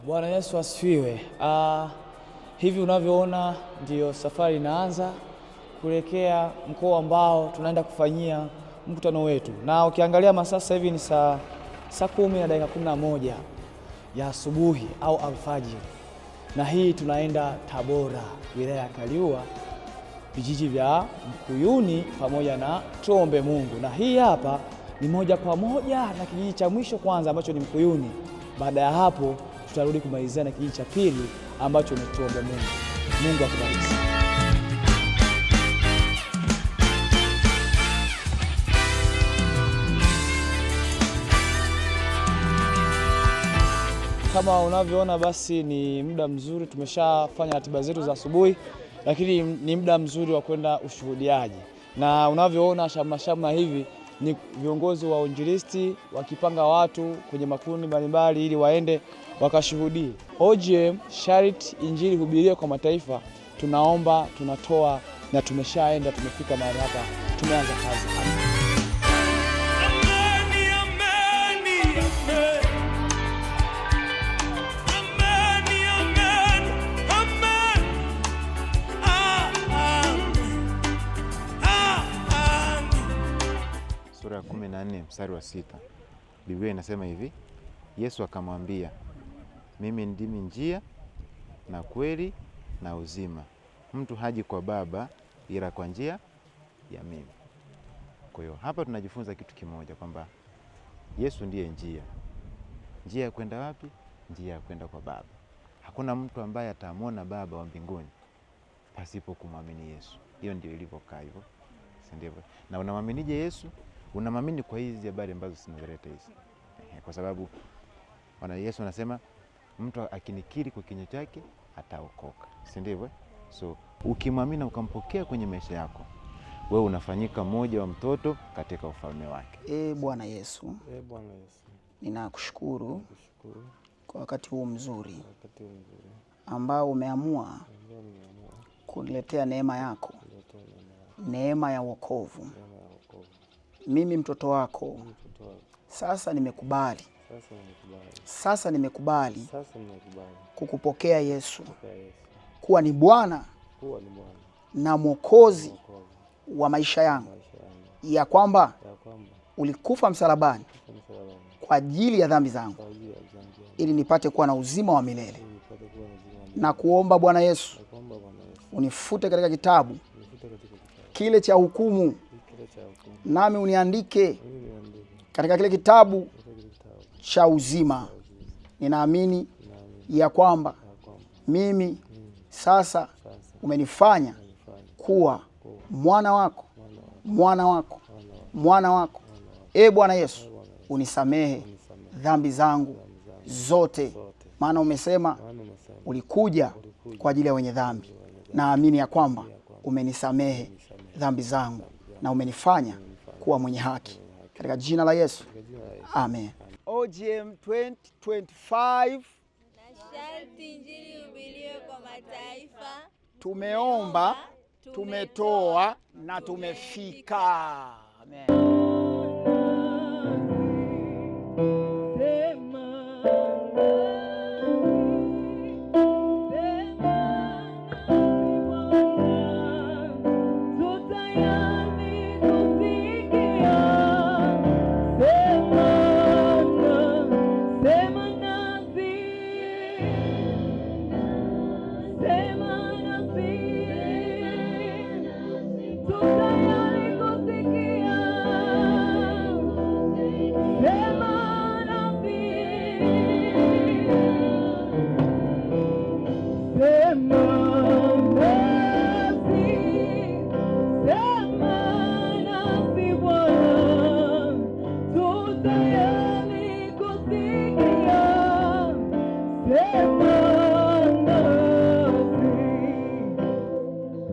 Bwana Yesu asifiwe. Hivi unavyoona ndio safari inaanza kuelekea mkoa ambao tunaenda kufanyia mkutano wetu. Na ukiangalia masaa sasa hivi ni saa 10:11 ya asubuhi au alfajiri. Na hii tunaenda Tabora, wilaya ya Kaliua, vijiji vya Mkuyuni pamoja na Tuombe Mungu. Na hii hapa ni moja kwa moja na kijiji cha mwisho kwanza ambacho ni Mkuyuni. Baada ya hapo tutarudi kumalizia na kijiji cha pili ambacho ni Tuombe Mungu. Mungu akubariki. Kama unavyoona basi ni muda mzuri, tumeshafanya ratiba zetu za asubuhi, lakini ni muda mzuri wa kwenda ushuhudiaji. Na unavyoona shamra hivi ni viongozi wa uinjilisti wakipanga watu kwenye makundi mbalimbali ili waende wakashuhudie. OGM Charity Injili hubirie kwa mataifa, tunaomba, tunatoa na tumeshaenda, tumefika mahali hapa, tumeanza kazi hapa. Sura ya 14 mstari wa 6. Biblia inasema hivi: Yesu akamwambia, mimi ndimi njia na kweli na uzima. Mtu haji kwa Baba ila kwa njia ya mimi. Kwa hiyo hapa tunajifunza kitu kimoja, kwamba Yesu ndiye njia. Njia ya kwenda wapi? Njia ya kwenda kwa Baba. Hakuna mtu ambaye atamwona Baba wa mbinguni pasipo kumwamini Yesu. Hiyo ndio ilivyokaa hivyo. Si ndivyo? Na unamwaminije Yesu? Unamwamini kwa hizi habari ambazo zinazileta hizi. Kwa sababu Bwana Yesu anasema mtu akinikiri kwa kinywa chake ataokoka. Si ndivyo? So ukimwamini ukampokea kwenye maisha yako, wewe unafanyika mmoja wa mtoto katika ufalme wake. Bwana Yesu. Bwana Yesu. Ninakushukuru kwa wakati huu mzuri ambao umeamua kuniletea neema yako, neema ya wokovu. Mimi mtoto wako sasa nimekubali. Sasa nimekubali kukupokea Yesu kuwa ni Bwana na Mwokozi wa maisha yangu, ya kwamba ulikufa msalabani kwa ajili ya dhambi zangu ili nipate kuwa na uzima wa milele. Na kuomba Bwana Yesu unifute katika kitabu kile cha hukumu, nami uniandike katika kile kitabu cha uzima. Ninaamini ya kwamba mimi sasa umenifanya kuwa mwana wako, mwana wako, mwana wako. Bwana Yesu, unisamehe dhambi zangu zote, maana umesema ulikuja kwa ajili ya wenye dhambi. Naamini ya kwamba umenisamehe dhambi zangu na umenifanya kuwa mwenye haki, katika jina la Yesu. Amen. OGM 2025 na Charity Injili hubirie kwa mataifa. Tumeomba, tumetoa na tumefika. Amen.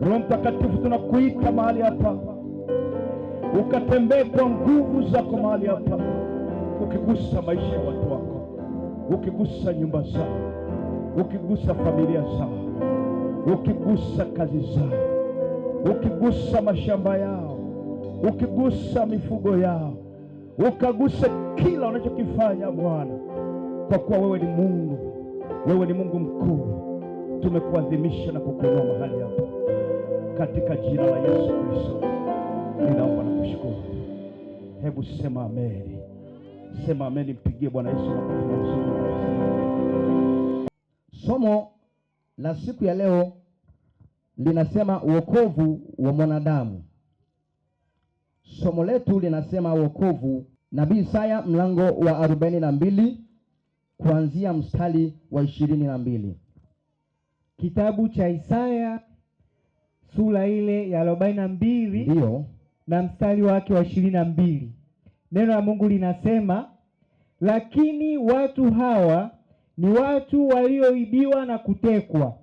Roho Mtakatifu, tunakuita mahali hapa, ukatembee kwa nguvu zako mahali hapa, ukigusa maisha ya watu wako, ukigusa nyumba zao, ukigusa familia zao, ukigusa kazi zao, ukigusa mashamba yao, ukigusa mifugo yao, ukaguse kila unachokifanya Bwana, kwa kuwa wewe ni Mungu Wewe ni Mungu mkuu, tumekuadhimisha na kukuinua mahali hapa katika jina la Yesu Kristo. Ninaomba na kushukuru. Hebu sema amen. Sema amen, mpigie Bwana Yesu makofi mazuri. Somo la siku ya leo linasema wokovu wa mwanadamu. Somo letu linasema wokovu. Nabii Isaya mlango wa 42 kuanzia mstari wa 22. Kitabu cha Isaya sura ile ya 42 ndio na mstari wake wa 22. Neno la Mungu linasema, lakini watu hawa ni watu walioibiwa na kutekwa,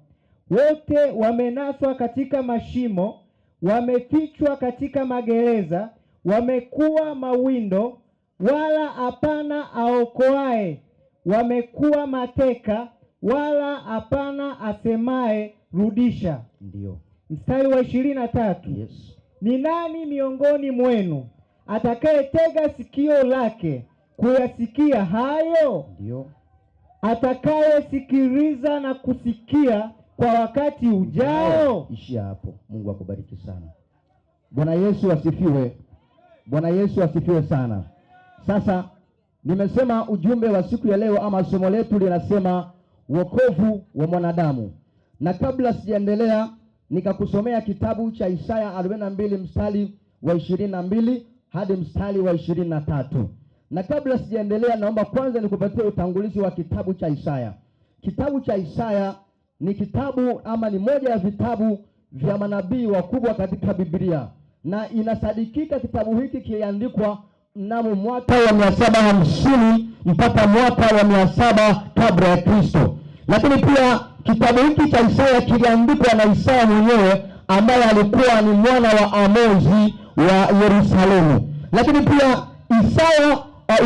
wote wamenaswa katika mashimo, wamefichwa katika magereza, wamekuwa mawindo, wala hapana aokoaye, wamekuwa mateka, wala hapana asemaye rudisha. Ndio Mstari wa 23. Yes. Ni nani miongoni mwenu atakayetega sikio lake kuyasikia hayo? Ndio. Atakayesikiliza na kusikia kwa wakati ujao? Ishia hapo. Mungu akubariki sana. Bwana Yesu asifiwe. Bwana Yesu asifiwe sana. Sasa nimesema ujumbe wa siku ya leo ama somo letu linasema wokovu wa mwanadamu. Na kabla sijaendelea, nikakusomea kitabu cha Isaya 42 mstari wa 22 hadi mstari wa 23. Na kabla sijaendelea, naomba kwanza nikupatie utangulizi wa kitabu cha Isaya. Kitabu cha Isaya ni kitabu ama ni moja ya vitabu vya manabii wakubwa katika Biblia, na inasadikika kitabu hiki kiliandikwa mnamo mwaka wa 750 mpaka mwaka wa 700 kabla ya Kristo. Lakini pia kitabu hiki cha Isaya kiliandikwa na Isaya mwenyewe ambaye alikuwa ni mwana wa Amozi wa Yerusalemu. Lakini pia Isaya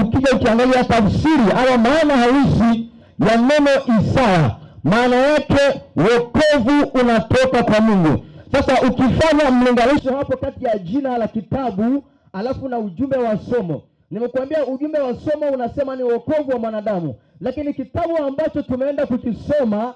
ukija ukiangalia tafsiri au maana halisi ya neno Isaya, maana yake wokovu unatoka kwa Mungu. Sasa ukifanya mlinganisho hapo kati ya jina la kitabu alafu na ujumbe wa somo, nimekuambia ujumbe wa somo unasema ni wokovu wa mwanadamu, lakini kitabu ambacho tumeenda kukisoma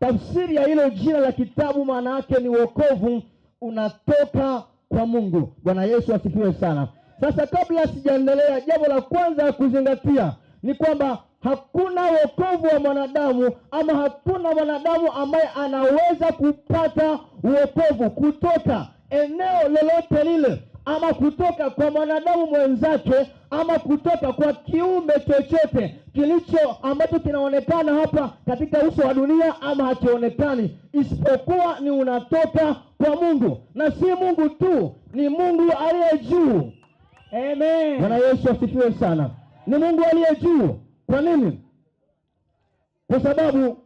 tafsiri ya hilo jina la kitabu maana yake ni wokovu unatoka kwa Mungu. Bwana Yesu asifiwe sana. Sasa kabla sijaendelea, jambo la kwanza ya kuzingatia ni kwamba hakuna wokovu wa mwanadamu ama hakuna mwanadamu ambaye anaweza kupata wokovu kutoka eneo lolote lile, ama kutoka kwa mwanadamu mwenzake, ama kutoka kwa kiumbe chochote kilicho ambacho kinaonekana hapa katika uso wa dunia ama hakionekani, isipokuwa ni unatoka kwa Mungu. Na si Mungu tu, ni Mungu aliye juu. Amen. Bwana Yesu asifiwe sana. Ni Mungu aliye juu. Kwa nini? Kwa sababu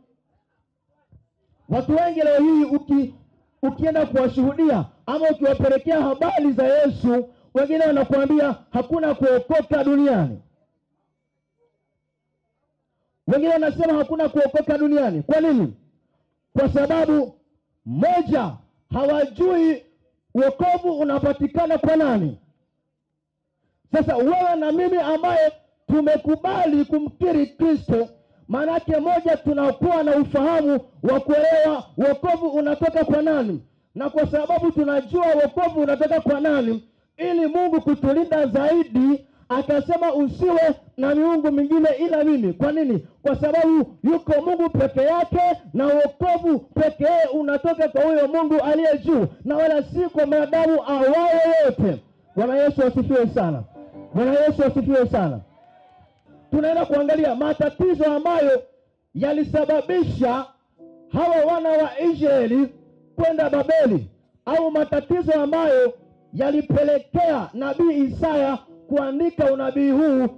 watu wengi leo hii ukienda kuwashuhudia ama ukiwapelekea habari za Yesu, wengine wanakuambia hakuna kuokoka duniani. Wengine wanasema hakuna kuokoka duniani. Kwa nini? Kwa sababu moja, hawajui wokovu unapatikana kwa nani. Sasa wewe na mimi ambaye tumekubali kumkiri Kristo, maana yake moja, tunakuwa na ufahamu wa kuelewa wokovu unatoka kwa nani. Na kwa sababu tunajua wokovu unatoka kwa nani, ili Mungu kutulinda zaidi akasema usiwe na miungu mingine ila mimi. Kwa nini? Kwa sababu yuko Mungu peke yake, na wokovu pekee unatoka kwa huyo Mungu aliye juu, na wala si kwa mwanadamu awaye yote. Bwana Yesu asifiwe sana. Bwana Yesu asifiwe sana. Tunaenda kuangalia matatizo ambayo yalisababisha hawa wana wa Israeli kwenda Babeli, au matatizo ambayo yalipelekea nabii Isaya kuandika unabii huu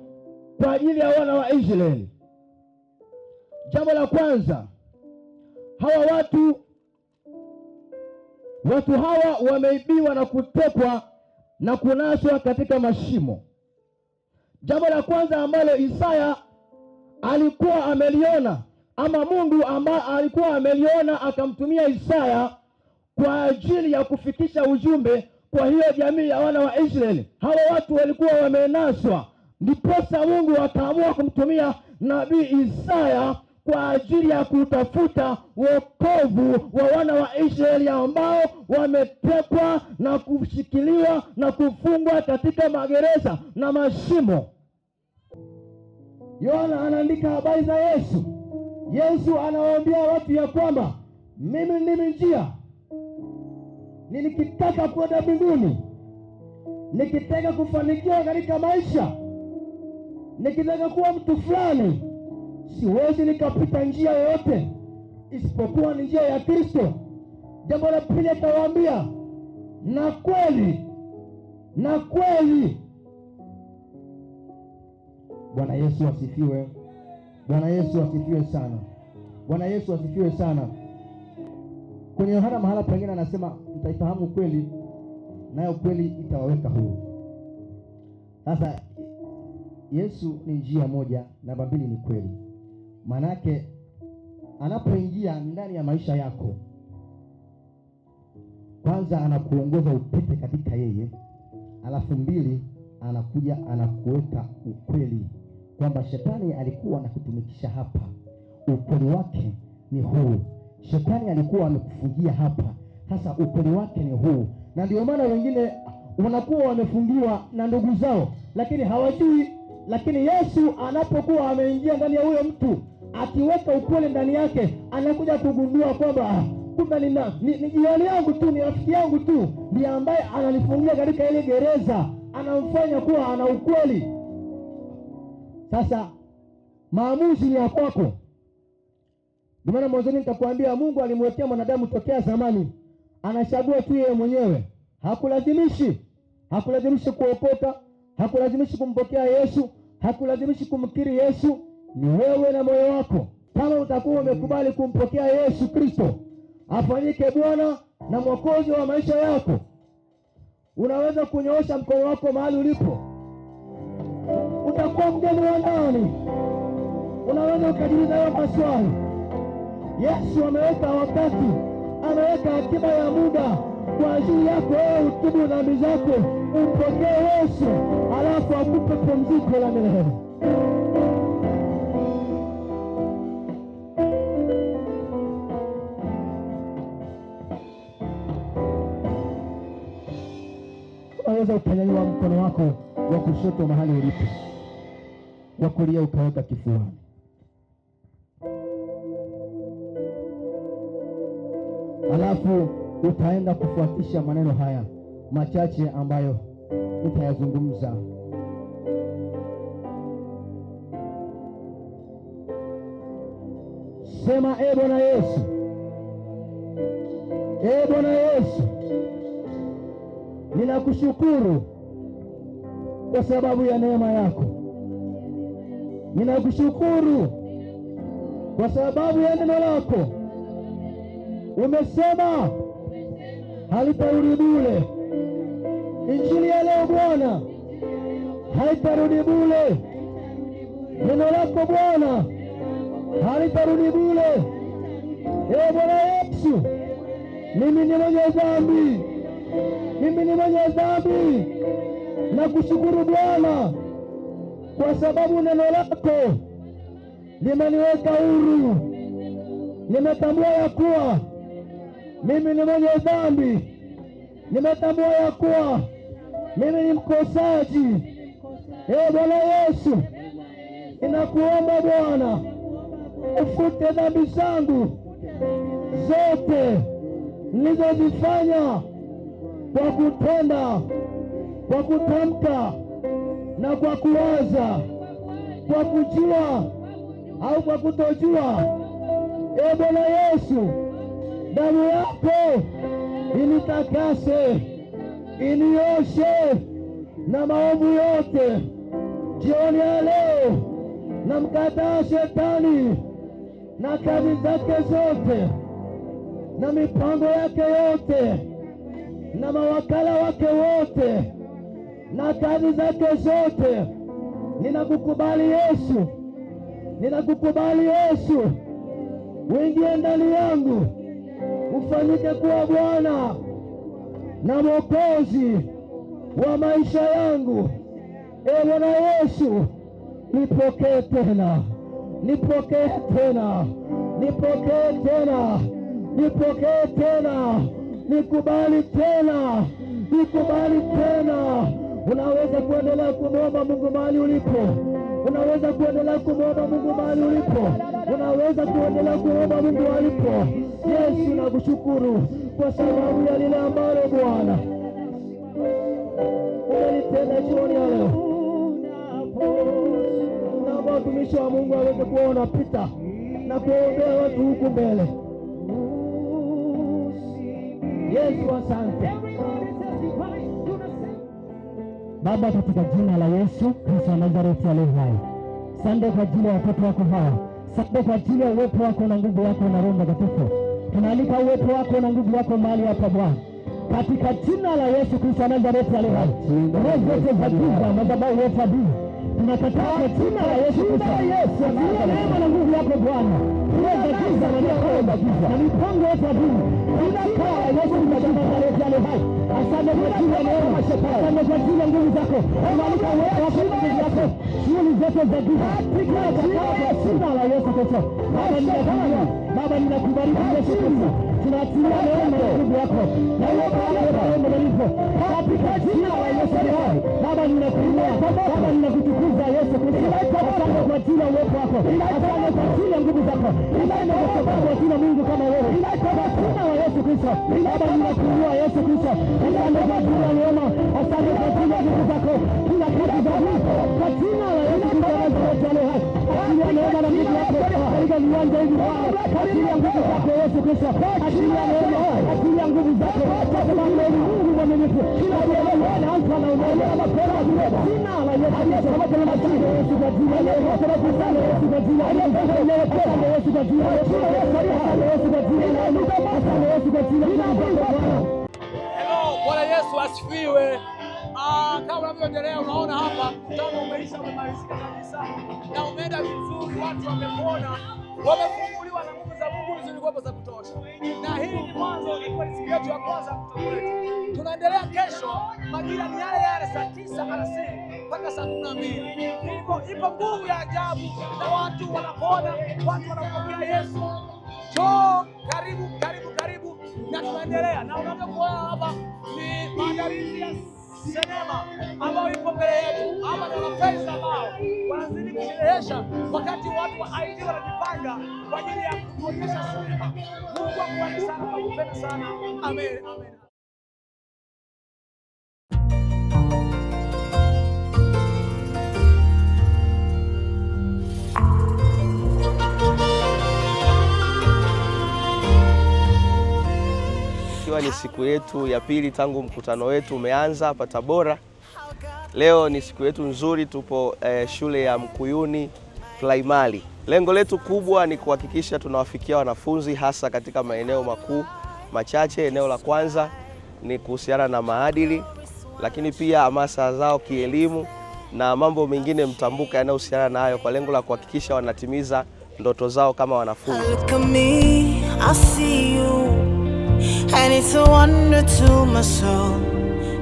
kwa ajili ya wana wa Israeli. Jambo la kwanza, hawa watu hawa wameibiwa na kutekwa na kunaswa katika mashimo. Jambo la kwanza ambalo Isaya alikuwa ameliona, ama Mungu ambaye alikuwa ameliona akamtumia Isaya kwa ajili ya kufikisha ujumbe kwa hiyo jamii ya wana wa Israeli. Hawa watu walikuwa wamenaswa, ndiposa Mungu akaamua kumtumia nabii Isaya kwa ajili ya kutafuta wokovu wa wana wa Israeli ambao wametekwa na kushikiliwa na kufungwa katika magereza na mashimo. Yohana anaandika habari za Yesu. Yesu anawaambia watu ya kwamba mimi ndimi njia. Nikitaka kwenda mbinguni, nikitaka kufanikiwa katika maisha, nikitaka kuwa mtu fulani, siwezi nikapita njia yoyote isipokuwa ni njia ya Kristo. Jambo la pili atawaambia, na kweli, na kweli. Bwana Yesu asifiwe. Bwana Yesu asifiwe sana. Bwana Yesu asifiwe sana. Kwenye Yohana mahala pengine anasema mtaifahamu kweli, nayo kweli itawaweka huru. Sasa Yesu ni njia moja, namba mbili ni kweli. Manake anapoingia ndani ya maisha yako, kwanza anakuongoza upite katika yeye, alafu mbili anakuja anakuweka ukweli kwamba shetani alikuwa anakutumikisha hapa, ukweli wake ni huu. Shetani alikuwa amekufungia hapa, sasa ukweli wake ni huu. Na ndio maana wengine wanakuwa wamefungiwa na ndugu zao lakini hawajui. Lakini Yesu anapokuwa ameingia ndani ya huyo mtu, akiweka ukweli ndani yake, anakuja kugundua kwamba kumbe ni jirani yangu tu, ni rafiki yangu tu ndiye ambaye ananifungia katika ile gereza, anamfanya kuwa ana ukweli. Sasa maamuzi ni ya kwako. Ndio maana mwanzoni nitakwambia Mungu alimwekea mwanadamu tokea zamani, anachagua tu yeye mwenyewe. Hakulazimishi kuokoka, hakulazimishi kumpokea Yesu, hakulazimishi kumkiri Yesu. Ni wewe na moyo wako. Kama utakuwa umekubali kumpokea Yesu Kristo afanyike Bwana na Mwokozi wa maisha yako, unaweza kunyoosha mkono wako mahali ulipo. Utakuwa mgeni wa ndani. Unaweza ukajiuliza hayo maswali. Yesu ameweka wakati, ameweka akiba ya muda kwa ajili yako wewe utubu dhambi zako, umpokee Yesu, alafu akupe pumziko la milele. Unaweza ukanyanyua mkono wako wa kushoto mahali ulipo, wa kulia ukaweka kifuani. Alafu utaenda kufuatisha maneno haya machache ambayo nitayazungumza. Sema, Bwana Yesu, Bwana Yesu, ninakushukuru kwa sababu ya neema yako. Ninakushukuru kwa sababu ya neno lako. Umesema halitarudi bure. Injili ya leo Bwana haitarudi bure. Neno lako Bwana halitarudi bure. Bwana Yesu, mimi ni mwenye dhambi. Mimi ni mwenye dhambi. Nakushukuru Bwana kwa sababu neno lako limeniweka huru. Nimetambua ya kuwa mimi ni mwenye dhambi. Nimetambua ya kuwa mimi ni mkosaji. Bwana Yesu, ninakuomba Bwana ufute dhambi zangu zote nilizozifanya kwa kutenda, kwa kutamka na kwa kuwaza, kwa kujua au kwa kutojua. Bwana Yesu, damu yako initakase, inioshe na maovu yote. Jioni ya leo namkataa shetani na kazi zake zote na mipango yake yote na mawakala wake wote na kazi zake zote. Ninakukubali Yesu, ninakukubali Yesu, uingie ndani yangu, ufanyike kuwa Bwana na Mwokozi wa maisha yangu. Bwana Yesu, nipokee tena, nipokee tena, nipokee tena, nipokee tena, nikubali tena, nikubali tena. Unaweza kuendelea kumwomba Mungu mahali ulipo. Unaweza kuendelea kumwomba Mungu mahali ulipo. Unaweza kuendelea kumwomba Mungu alipo. Yesu, nakushukuru kwa sababu ya lile ambalo Bwana umelitenda jioni ya leo. Naomba watumishi wa Mungu waweze kuwa wanapita na kuombea watu huku mbele. Yesu, asante Baba, katika jina la Yesu Kristo wa Nazareti aliye hai. Asante kwa ajili ya watoto wako hawa. Asante kwa ajili ya uwepo wako na nguvu yako na Roho Mtakatifu. Tunaalika uwepo wako na nguvu yako mahali hapa Bwana, katika jina la Yesu Kristo wa Nazareti aliye hai. Roho zote za giza, madhabahu yote ya dini, tunakataa kwa jina la Yesu Kristo. Achilia neema na nguvu yako Bwana. Roho za giza na mipango yote ya dini, tunakaa Yesu Kristo wa Nazareti aliye hai. Asante kwa ajili ya neema, asante kwa ajili ya nguvu zako. Tunaalika uwepo wako na nguvu yako, shughuli zote za giza tunakataa kwa jina la Yesu Kristo. Baba, ninakubariki Yesu Kristo. Tunaachilia neema na nguvu yako na uwepo wako ndani katika jina la Yesu Kristo. Baba, ninakuinua. Baba, ninakutukuza Yesu Kristo. Asante kwa ajili ya uwepo wako. Asante kwa ajili ya nguvu zako. Asante kwa sababu hakuna Mungu kama wewe. Kwa jina la Yesu Kristo. Baba, ninakuinua Yesu Kristo. Asante kwa ajili ya neema. Asante kwa ajili ya nguvu zako. Kila kitu za Mungu kwa jina la Yesu Kristo Nazareti aliye hai. Achilia neema na nguvu yako katika viwanja hivi Bwana. Achilia nguvu zako Yesu Kristo. Achilia neema, achilia nguvu zako kwa sababu wewe ni Mungu mwaminifu. Kila jambo linaanza na unaona na mapema jina la Yesu Kristo. Pamoja na jina la Yesu kwa jina la Yesu kwa jina la Yesu kwa jina la Yesu kwa jina la Yesu kwa jina la Yesu kwa jina la Yesu kwa jina la Hello, Bwana Yesu asifiwe. Kama unavyoendelea unaona hapa mkutano umemalizika kabisa na umeenda vizuri, watu wamepona, wamefunguliwa na nguvu za Mungu zilikuwa za kutosha. Na hii ni mwanzo, ilikuwa ni siku yetu ya kwanza mkutano wetu. Tunaendelea kesho, majira ni yale yale saa 9 alasiri mpaka saa 12. Hivyo ipo nguvu ya ajabu na watu wanapona, watu wanampokea Yesu. Njoo, karibu karibu karibu, na tunaendelea. Na unavyokuona hapa ni maandalizi ya sinema ambayo ipo mbele yetu. Hapa ni wanafunzi ambao wanazidi kusherehesha wakati watu wa IT wanajipanga kwa ajili ya kuonyesha sinema. Mungu akubariki sana, nakupenda sana. Amen, amen. Ikiwa ni siku yetu ya pili tangu mkutano wetu umeanza hapa Tabora. Leo ni siku yetu nzuri, tupo shule ya Mkuyuni Primary. Lengo letu kubwa ni kuhakikisha tunawafikia wanafunzi hasa katika maeneo makuu machache. Eneo la kwanza ni kuhusiana na maadili, lakini pia hamasa zao kielimu na mambo mengine mtambuka yanayohusiana na hayo, kwa lengo la kuhakikisha wanatimiza ndoto zao kama wanafunzi. And it's a wonder to my soul,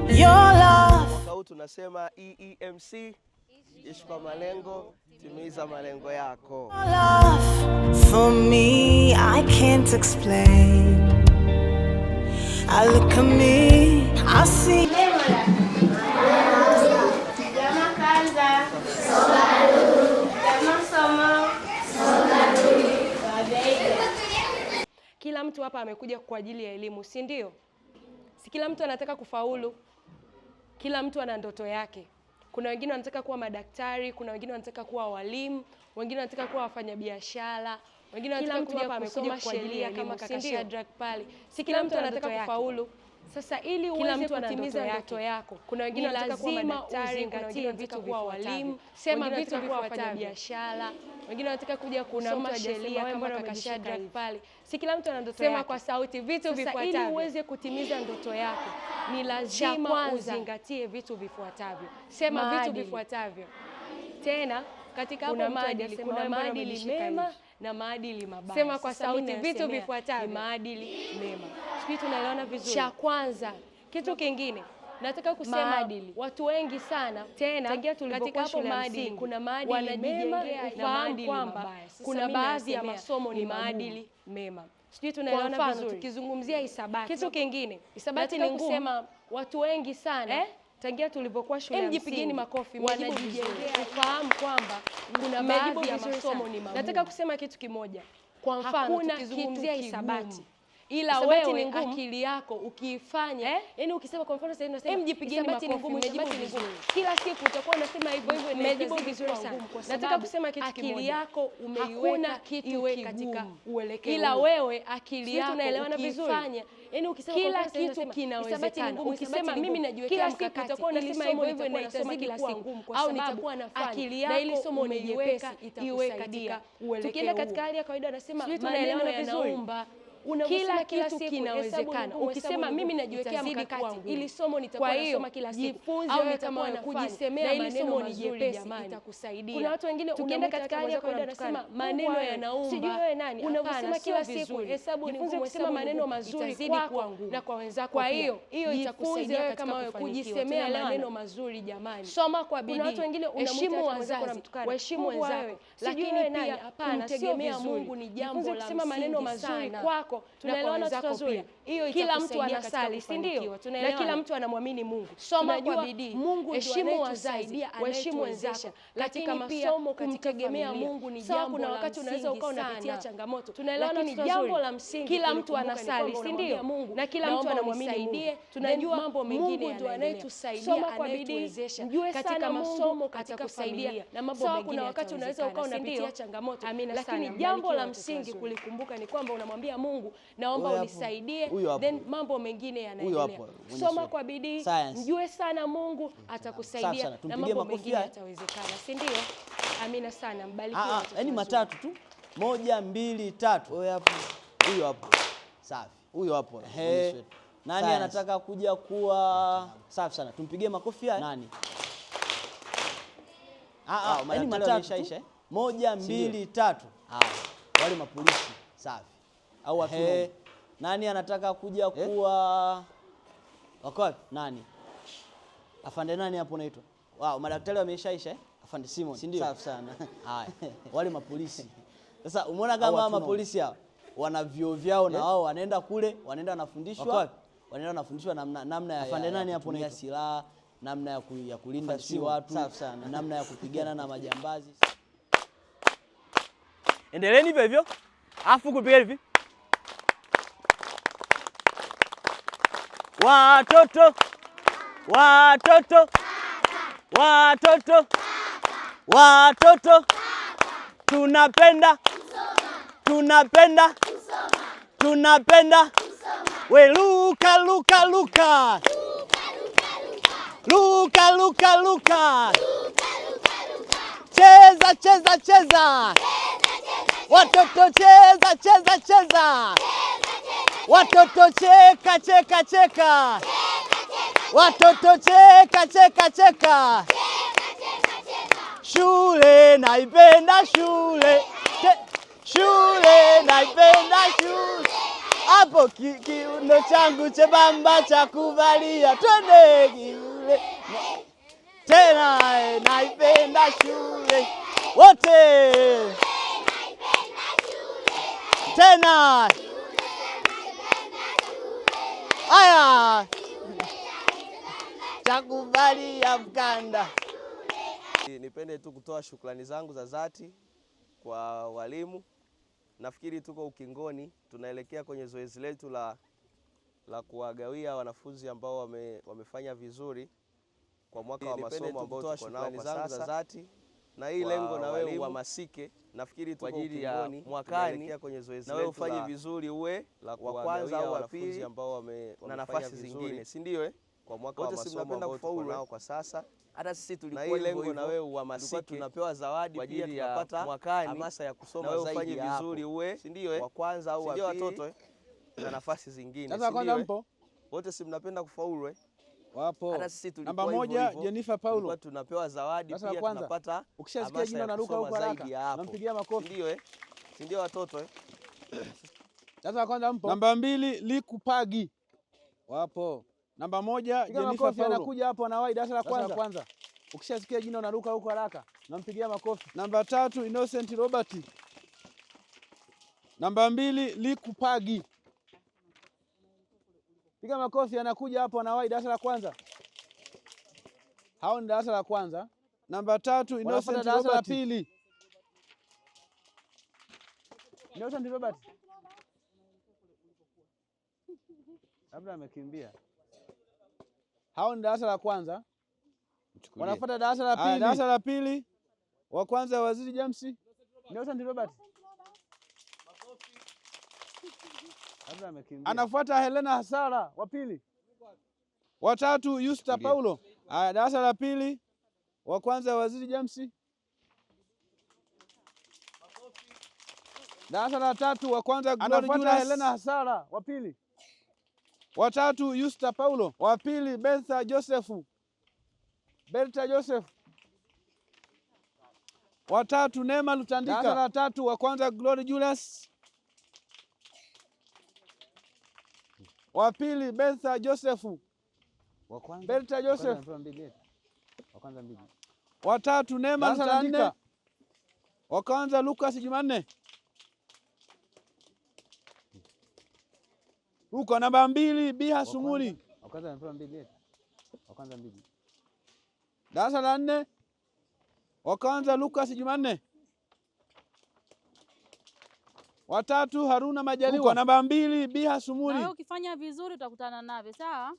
your love. Mwaka huu tunasema EEMC, ishi kwa malengo, timiza malengo yako. Love for me, I can't explain. I look at me, I see. Kila mtu hapa amekuja kwa ajili ya elimu, si ndio? Si kila mtu anataka kufaulu. Kila mtu ana ndoto yake. Kuna wengine wanataka kuwa madaktari, kuna wengine wanataka kuwa walimu, wengine wanataka kuwa wafanyabiashara, wengine wanataka kuja kusoma sheria kama kaka Shadrack pale. Si kila mtu anataka kufaulu. Sasa ili uweze kutimiza ndoto yako, kuna wengine wanataka kuwa madaktari, kuna wengine wanataka kuwa walimu, sema vitu vya wafanyabiashara, wengine wanataka kuja kusoma sheria kama kaka Shadrack pale. Si kila mtu ana ndoto yake. Sema kwa sauti vitu vifuatavyo. Ili uweze kutimiza ndoto yako, ni lazima uzingatie vitu vifuatavyo. Sema vitu vifuatavyo. Tena katika hapo maadili, kuna maadili mema na maadili mabaya. Sema kwa sauti vitu vifuatavyo. Ni maadili mema. Sisi tunaelewana vizuri. Cha kwanza, kitu kingine, nataka kusema maadili. Watu wengi sana Tena tangia katika shule ya maadili msingi kuna maadili wanajijengea mema na maadili kwamba mabaya. kuna baadhi ya masomo ni maadili mema. Sijui tunaelewana vizuri. Tukizungumzia hisabati. Kitu kingine, Hisabati ni ngumu. Kusema watu wengi sana tangia tulipokuwa shule ya msingi. Jipigeni makofi, wanajijengea kufahamu kwamba kuna baadhi ya masomo ni magumu. Nataka kusema kitu kimoja. Kwa mfano tukizungumzia hisabati, ila wewe akili yako ukiifanya, yani ukisema kwa mfano sasa unasema mjipigeni makofi, hisabati ni ngumu. Kila siku utakuwa unasema hivyo hivyo, mmejibu vizuri sana. Nataka kusema kitu kimoja. Akili yako umeiweka iwe katika uelekeo. Ila wewe akili yako tunaelewana vizuri. Yani ukisema kila kitu kinawezekana. Ukisema mimi najiwekea mkakati, utakuwa unasema hivyo hivyo na itazidi kuwa ngumu au nitakuwa nafanya akili yako na ili somo ni jepesi itakusaidia. Tukienda katika hali ya kawaida anasema maneno yanaumba. Kila kitu kinawezekana. Ukisema mimi najiwekea mkakati ili somo nitakuwa nasoma kila siku au nitakuwa kujisemea maneno mazuri itakusaidia. Kuna watu wengine ukienda katika hali ya kawaida anasema maneno yanaumba. Sijui wewe nani unavyosema kila siku hesabu ni ngumu, kusema maneno mazuri kwako na kwa wenzako. Kwa hiyo itakusaidia kama wewe kujisemea maneno mazuri jamani. Soma kwa bidii. Kuna watu wengine heshimu wazazi, waheshimu wenzako. Lakini pia kumtegemea Mungu ni jambo la kusema maneno mazuri kwako. Tunaelewana vizuri. Kila mtu anasali, si ndio? Na kila mtu anamwamini Mungu. Soma kwa bidii. Heshimu wazazi, waheshimu wenzako. Katika masomo, kumtegemea Mungu ni jambo la msingi. Kuna wakati unaweza ukawa unapitia changamoto. Tunaelewana vizuri. Jambo la msingi. Kila mtu anasali, si ndio? Na kila mtu anamwamini Mungu. Tunajua mambo mengine yanayotusaidia. Soma kwa bidii. Mjue katika masomo, katika familia na mambo mengine. Kuna wakati unaweza ukawa unapitia changamoto. Lakini jambo la msingi kulikumbuka ni kwamba unamwambia Mungu, naomba unisaidie, then mambo mengine yanaendelea. Soma kwa bidii, mjue sana Mungu atakusaidia na mambo mengine yatawezekana, si ndio? Amina sana, mbarikiwe. Yaani matatu tu. 1, 2, 3. Huyo hapo. Huyo hapo. Safi. Huyo hapo. Nani anataka kuja kuwa safi sana? Tumpigie makofi haya. Nani? Yaani matatu. 1, 2, 3. Wale mapolisi. Safi. Au watu nani anataka kuja kuwa wako wapi? Nani? Afande nani hapo naitwa? Madaktari wameshaisha Afande Simon. Si ndio? Safi sana. Haya. Wale mapolisi. Sasa umeona kama mapolisi hao wana vio vyao na wao wanaenda kule, wanaenda wanafundishwa. Wanaenda wanafundishwa namna ya Afande nani hapo naitwa? Silaha, namna ya kulinda si watu, namna ya kupigana na majambazi. Endeleeni hivyo hivyo. Afu kupiga hivi. Watoto, watoto, watoto, watoto, tunapenda, tunapenda, tunapenda. We luka, luka, luka, luka, luka, luka, cheza, cheza, cheza, watoto cheza, cheza, cheza, watoto cheka, cheka, cheka, watoto cheka, cheka, cheka. Shule naipenda shule, shule naipenda shule. Hapo kiuno changu chebamba cha kuvalia, twende shule. Tena naipenda shule, wote tena. Aya, chakuvalia mkanda. Nipende tu kutoa shukrani zangu za dhati kwa walimu. Nafikiri tuko ukingoni, tunaelekea kwenye zoezi letu la kuwagawia wanafunzi ambao wamefanya vizuri kwa mwaka wa masomo ambao tuko nao kwa sasa. Na hii lengo na wewe uhamasike. Nafikiri tuko ukingoni, mwakani kwenye zoezi na wewe ufanye vizuri, uwe wa kwanza au wa pili ambao na nafasi zingine, si ndio? Kwa mwaka wa masomo ambao tuko nao kwa sasa. Hata sisi tulikuwa hivyo hivyo, na wewe uhamasike, tunapewa zawadi kwa ajili ya tunapata mwakani hamasa ya kusoma zaidi, na wewe ufanye vizuri, uwe si ndio wa kwanza au wa pili watoto na nafasi zingine. Sasa kwanza mpo wote, si mnapenda kufaulu wapo. Hata sisi tulikuwa namba moja Jennifer Paulo, tunapewa zawadi pia tunapata. Ukishasikia jina unaruka huko haraka, nampigia makofi, ndio si ndio watoto Sasa kwanza mpo. Namba 2 Likupagi wapo. Namba 1 Jennifer Paulo. Anakuja hapo anawahi darasa la kwanza. Ukishasikia jina unaruka huko haraka. Nampigia makofi. Namba 3 Innocent Robert. Namba 2 Liku Pagi. Piga makofi, anakuja hapo anawahi darasa la kwanza. Hao ni darasa la kwanza. Namba 3 Innocent darasa la Robert. pili. Innocent Robert. Labda amekimbia. Hao ni darasa la kwanza. Wanafuata darasa la pili. Darasa la pili. Wa kwanza Waziri James. Innocent Robert. Labda amekimbia. Anafuata Helena Hasara wa pili. Wa tatu Yusta Paulo. Darasa la pili. Wa kwanza Waziri James. Darasa la tatu wa kwanza Glory Julius. Helena Hasara wa pili. Wa tatu Yusta Paulo. Wa pili Bertha Joseph. Wa tatu Neema Lutandika. Darasa la tatu wa kwanza Glory Julius. Wa pili Bertha Joseph. Bertha Joseph. Wa tatu Neema Lutandika. Wa kwanza Lucas Jumanne. Huko namba 2 Biha Sumuli. Darasa la 4 wa kwanza Lucas Jumanne. Wa tatu Haruna Majaliwa. Huko namba 2 Biha Sumuli. Na ukifanya vizuri utakutana nave, sawa?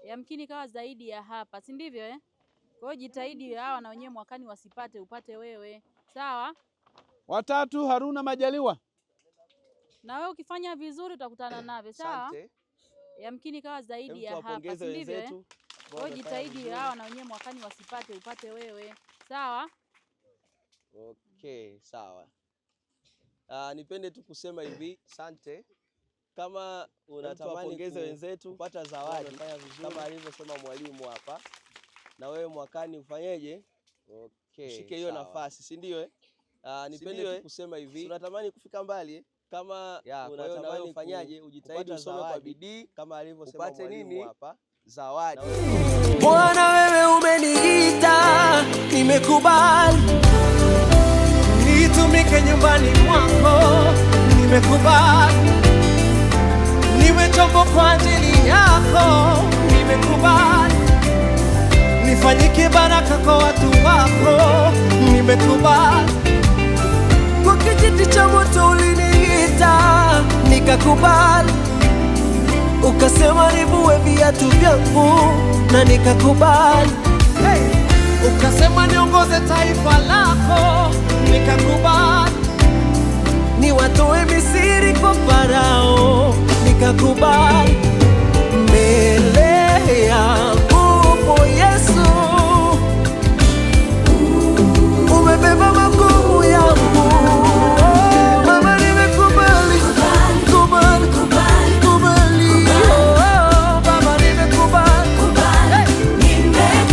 Yamkini kawa zaidi ya hapa, si ndivyo eh? Kwa hiyo jitahidi hawa na wenyewe mwakani wasipate, upate wewe. Sawa? Wa tatu Haruna Majaliwa. Na wewe ukifanya vizuri utakutana nave, sawa? Yamkini kawa zaidi ya hapa, si ndivyo eh? Kwa hiyo jitahidi hawa na wenyewe mwakani wasipate, upate wewe. Sawa? Okay, sawa. Nipende tu kusema hivi, asante. Kama unatamani kuongeza wenzetu kupata zawadi kama alivyosema mwalimu hapa, na wewe mwakani ufanyeje? Okay, shike hiyo nafasi, si ndio eh? Nipende tu kusema hivi, unatamani kufika mbali kama unatamani ufanyaje? Ujitahidi usome kwa bidii kama alivyosema mwalimu hapa, zawadi. Bwana wewe umeniita, nimekubali nitumike nyumbani mwako, nimekubali niwe chombo kwa ajili yako, nimekubali nifanyike baraka kwa watu wako, nimekubali kwa kijiti cha moto uliniita, nikakubali ukasema nivue viatu vyangu na nikakubali. Ukasema niongoze taifa lako, nikakubali niwatoe Misri kwa Farao, nikakubali. Mbele yangu Yesu umebeba magumu yangu, Baba nimekubali, kubali, kubali, Baba nimekubali, nimekubali.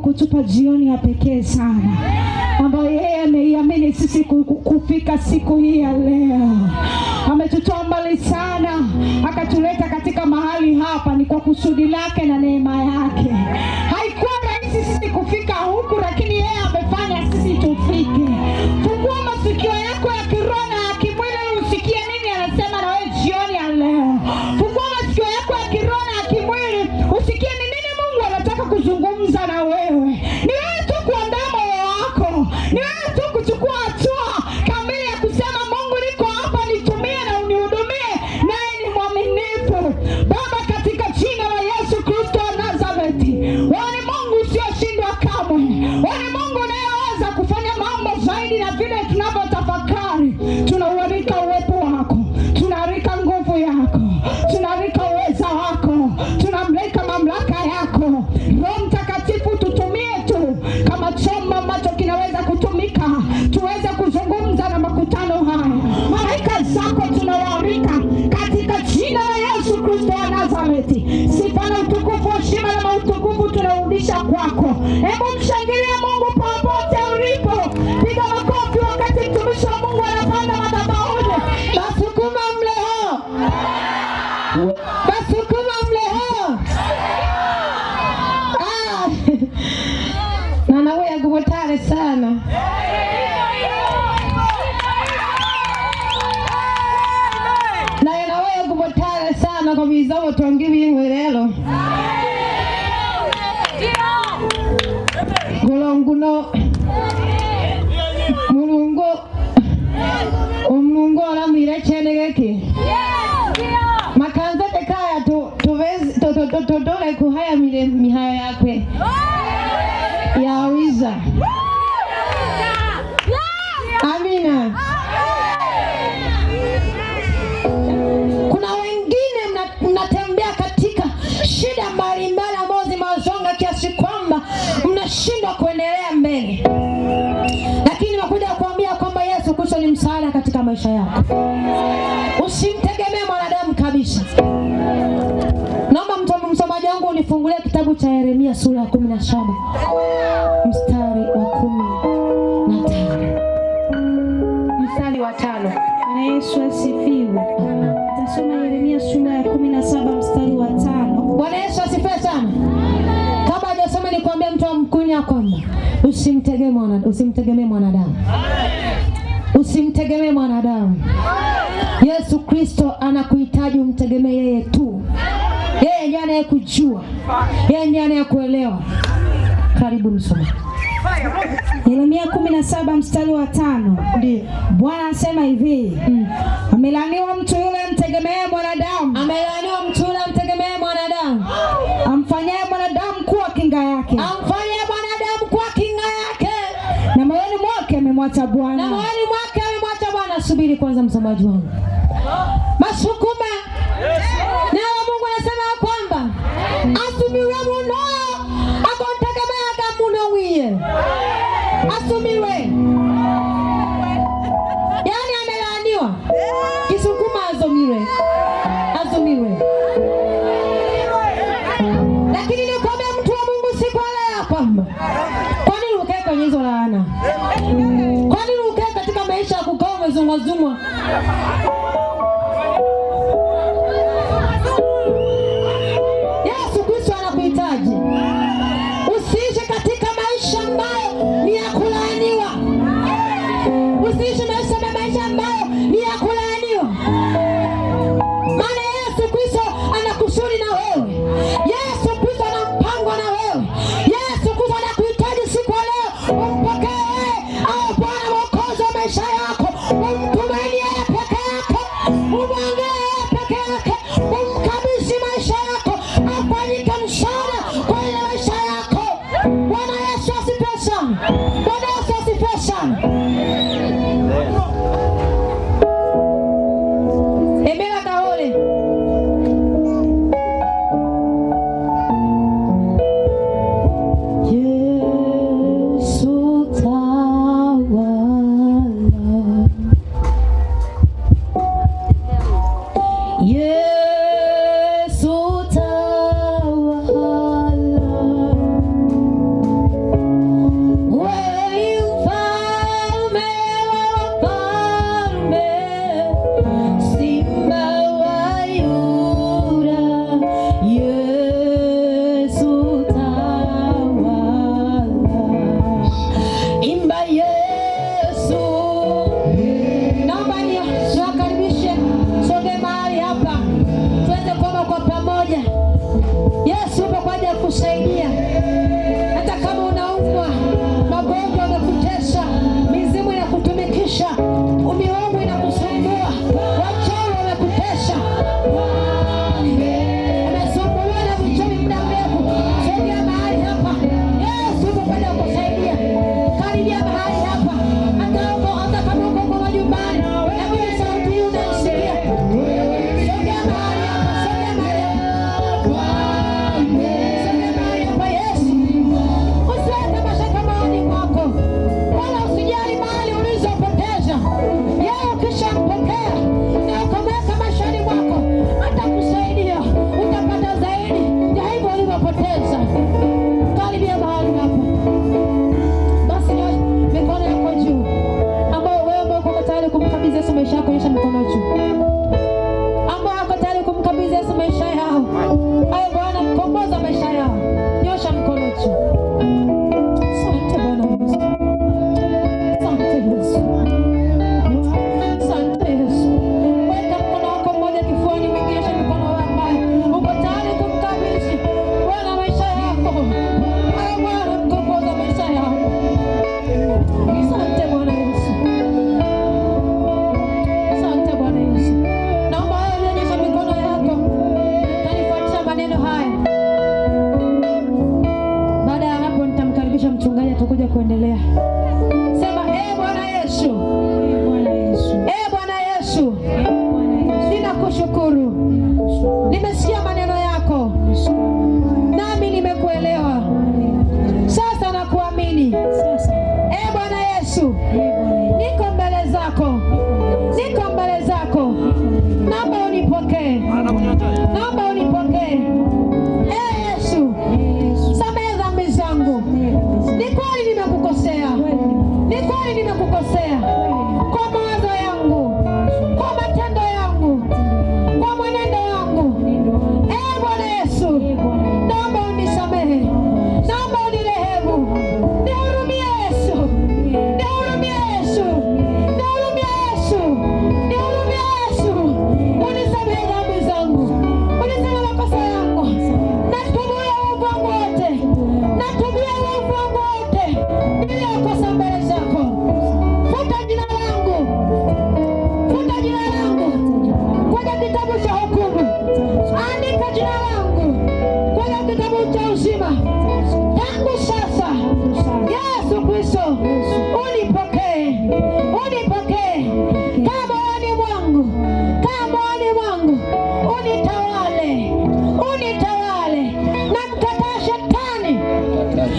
kutupa jioni ya pekee sana ambayo yeye ameiamini sisi kufika siku hii ya leo. Ametutoa mbali sana akatuleta katika mahali hapa, ni kwa kusudi lake na neema yake. Haikuwa rahisi sisi kufika huku, lakini yeye amefanya sisi tufike. Fungua masikio yako ya kiroho na ya kimwili usikie nini anasema na wewe jioni ya leo. Fungua masikio yako ya kiroho na ya kimwili usikie ni nini Mungu anataka kuzungumza na wewe. Ni wewe tu kuandaa moyo wako, ni wewe tu kuchukua hatua kamili ya kusema Mungu niko hapa, nitumie na unihudumie, naye ni mwaminifu. Baba, katika jina la Yesu Kristo wa Nazareti, wewe ni Mungu usioshindwa kamwe. Wewe ni Mungu unayeweza kufanya mambo zaidi na vile tunavyotafakari. Tunaualika uwepo wako, tunaalika nguvu yako, tunaalika uweza wako, tunamleka mamlaka yako. Roho Mtakatifu, tutumie tu kama chombo ambacho kinaweza kutumika tuweze kuzungumza na makutano haya. Malaika zako tunawaalika katika jina la Yesu Kristo wa Nazareti. Sifa na utukufu, heshima na mautukufu tunarudisha kwako. Hebu mshangilie Mungu popote ulipo. Piga makofi wakati mtumishi wa Mungu anapanda madhabahuni. Basukuma mleho, basukuma mleho. Na nawe agubotare sana. Na nawe agubotare sana kwa bizabo tongibi ngwerelo. Golonguno Mulungu alamwire chenegeki. Makanza tekaya todole kuhaya mihaya yakwe yawiza. Amina. Kuna wengine mnatembea katika shida mbalimbali ambazo zimewazonga kiasi kwamba mnashindwa kuendelea mbele, lakini nakuja kuambia kwamba Yesu Kristo ni msaada katika maisha yako. Usimtegemee mwanadamu kabisa. Naomba msomaji wangu unifungulie kitabu cha Yeremia sura ya 17 mstari wa 15. Mstari wa 5. Na Yesu asifiwe. Tasoma Yeremia sura ya 17 mstari wa 5. Bwana Yesu asifiwe sana. Kama hajasoma nikwambie mtu wa mkunya kwamba usimtegemee mwanadamu. Usimtegemee mwanadamu. Yesu Kristo anakuhitaji umtegemee yeye tu. Yeye ndiye anayekujua. Yeye ndiye anayekuelewa. Karibu msoma. Yeremia 17 mstari wa 5. Ndio. Bwana anasema hivi. Amelaaniwa mtu yule amtegemee mwanadamu. Amelaaniwa mtu yule amtegemee mwanadamu. Amfanyaye mwanadamu kuwa kinga yake. Amfanyaye mwanadamu kuwa kinga yake. Na moyoni mwake amemwacha Bwana. Na moyoni mwake amemwacha Bwana. Subiri kwanza msomaji wangu. Masukuma. Neno la Mungu anasema kwamba asumiwe muno akontegemea kama wiye. Asumiwe. Yaani amelaaniwa. Kisukuma azumiwe. Azumiwe. Lakini nikwambia mtu wa Mungu siku leo kwamba kwa nini ukae kwenye hizo laana? Kwa nini ukae katika maisha ya kukaa umezungwazungwa? Yesu Kristo anakuhitaji. Usiishi katika maisha ambayo ni ya kulaaniwa. Usiishi maisha ambayo ni ya kulaaniwa. Maana Yesu Kristo ana kusudi na wewe. Yesu Kristo ana mpango na wewe. Yesu Kristo anakuhitaji siku leo. Umpokee au Bwana Mwokozi wa maisha yako. Umtumaini yeye peke yake. Umwangalie yeye peke yake. Umkabidhi maisha yako. Afanyike msaada kwenye maisha yako. Bwana Yesu asifiwe sana. Bwana Yesu asifiwe sana. Emela kaole.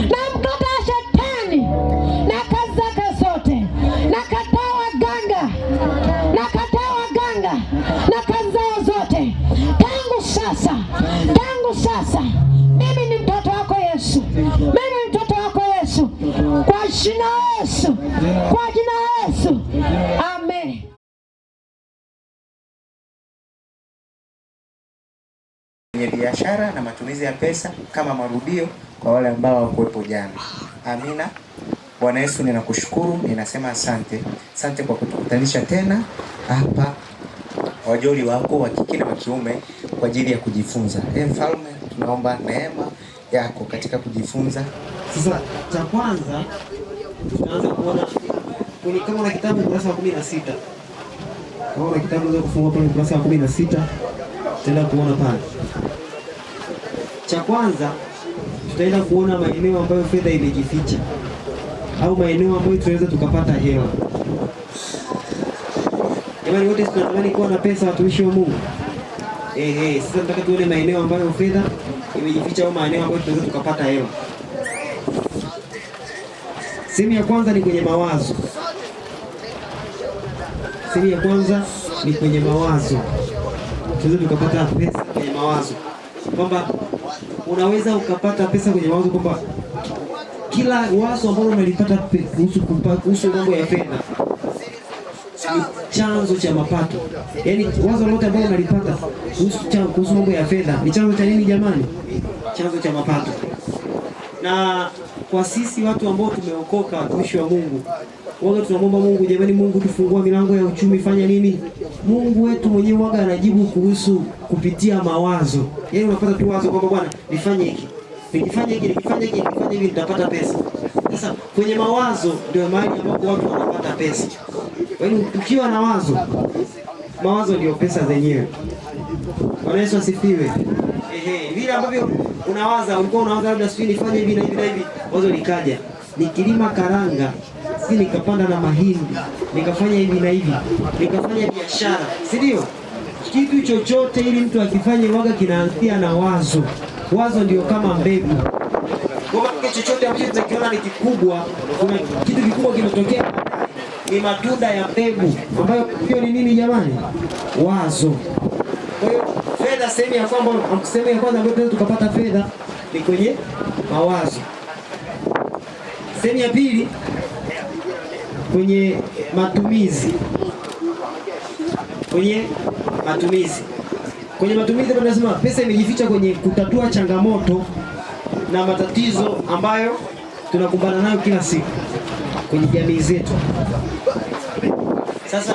namkataa shetani na kazi zake zote, nakataa waganga na kazi zao zote. Tangu sasa mimi ni mtoto wako Yesu, kwa jina Yesu, amen. Kwenye biashara na matumizi ya pesa kama marudio kwa wale ambao hawakuwepo jana. Amina. Bwana Yesu, ninakushukuru, ninasema asante. Asante kwa kutukutanisha tena hapa wajoli wako wa kike na wa kiume kwa ajili ya kujifunza. Mfalme, tunaomba neema yako katika kujifunza. Sasa cha kwanza tunaanza kuona kwenye kama na kitabu ukurasa wa 16. Kama na kitabu unaweza kufungua pale ukurasa wa 16. Tutaenda kuona pale. Cha kwanza tutaenda kuona maeneo ambayo fedha imejificha au maeneo ambayo tunaweza tukapata hela. Jamani, wote tunatamani kuwa na pesa, watumishi wa Mungu. Sasa nataka tuone maeneo ambayo fedha imejificha au maeneo ambayo tunaweza tukapata hela. Sehemu ya kwanza ni kwenye mawazo. Tunaweza tukapata pesa kwenye mawazo. Kwamba unaweza ukapata pesa kwenye mawazo, kwamba kila wazo ambalo unalipata kuhusu mambo ya fedha ni chanzo cha mapato. Yaani wazo lote ambalo unalipata kuhusu mambo ya fedha ni chanzo cha nini jamani? Chanzo cha mapato. Na kwa sisi watu ambao tumeokoka, watumishi wa Mungu, waga tunamwomba Mungu, jamani, Mungu tufungua milango ya uchumi, fanya nini? Mungu wetu mwenyewe waga anajibu kupitia mawazo. Yaani unapata tu wazo kwamba bwana, nifanye hiki. Nikifanya hiki nitapata pesa. Sasa kwenye mawazo ndio mahali ambapo watu wanapata pesa. Yaani ukiwa na mawazo ndio pesa zenyewe. Bwana Yesu asifiwe. Vile ambavyo ulikuwa unawaza labda sisi nifanye hivi na hivi, wazo likaja. Nikilima karanga, sisi nikapanda na mahindi, nikafanya hivi na hivi, nikafanya biashara, si ndio? Kitu chochote ili mtu akifanye waga kinaanzia na wazo. Wazo ndio kama mbegu. Kwa chochote ambacho tunakiona ni kikubwa, kuna kitu kikubwa kinatokea, ni matunda ya mbegu ambayo hiyo ni nini jamani? Wazo. Kwa hiyo fedha, sehemu ya kwanza ambayo tunaweza tukapata fedha ni kwenye mawazo. Sehemu ya pili kwenye matumizi. Kwenye matumizi tunasema pesa imejificha kwenye kutatua changamoto na matatizo ambayo tunakumbana nayo kila siku kwenye jamii zetu. Sasa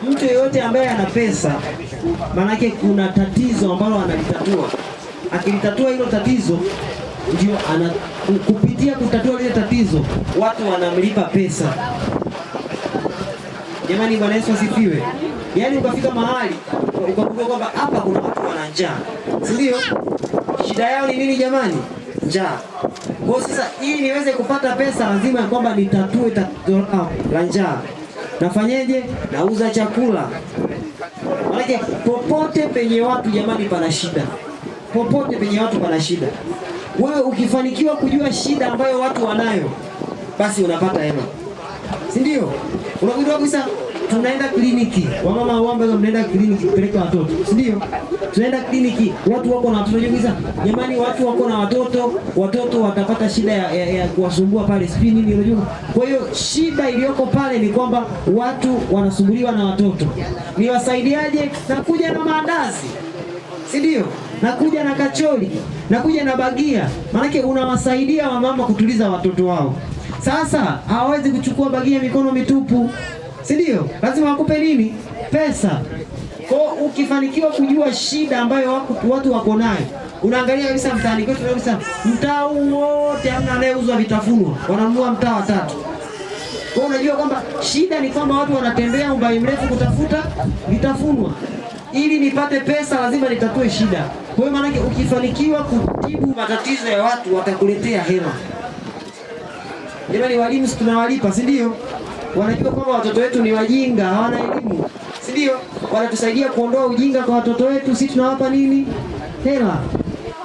mtu yeyote ambaye ana pesa, manake kuna tatizo ambalo analitatua. Akilitatua hilo tatizo, ndio kupitia kutatua lile tatizo watu wanamlipa pesa. Jamani, Bwana Yesu asifiwe. Yaani ukafika mahali ukakuta kwamba hapa kuna watu wana njaa, si ndio? Shida yao ni nini jamani? Njaa. Kwa sasa ili niweze kupata pesa lazima kwamba nitatue tatizo la njaa. Nafanyeje? Nauza chakula. Maana popote penye watu jamani pana shida. Wewe ukifanikiwa kujua shida ambayo watu wanayo, basi unapata hela. Si ndio? Unakuta kabisa tunaenda kliniki. Wamama wambe mnaenda kliniki kupeleka watoto. Si ndio? Tunaenda kliniki, watu wako na watoto. Unajua jamani, watu wako na watoto watapata shida ya kuwasumbua pale. Sijui nini unajua. Kwa hiyo shida iliyoko pale ni kwamba watu wanasumbuliwa na watoto. Niwasaidiaje? Nakuja na maandazi. Si ndio? Nakuja na kachori, nakuja na bagia. Maana unawasaidia wamama kutuliza watoto wao. Sasa hawawezi kuchukua bagia mikono mitupu. Si ndio? Lazima wakupe nini? Pesa. Kwa ukifanikiwa kujua shida ambayo watu wako nayo, unaangalia kabisa mtaani kwetu kabisa, mtaa wote hamna anayeuzwa vitafunwa. Wananunua mtaa wa tatu. Kwa unajua kwamba shida ni kwamba watu wanatembea umbali mrefu kutafuta vitafunwa. Ili nipate pesa lazima nitatue shida. Kwa hiyo maana ukifanikiwa kutibu matatizo ya watu watakuletea hela. Jamani, walimu tunawalipa, si ndio? Wanajua kwamba watoto wetu ni wajinga, hawana elimu. Si ndio? Wanatusaidia kuondoa ujinga kwa watoto wetu, sisi tunawapa nini? Hela.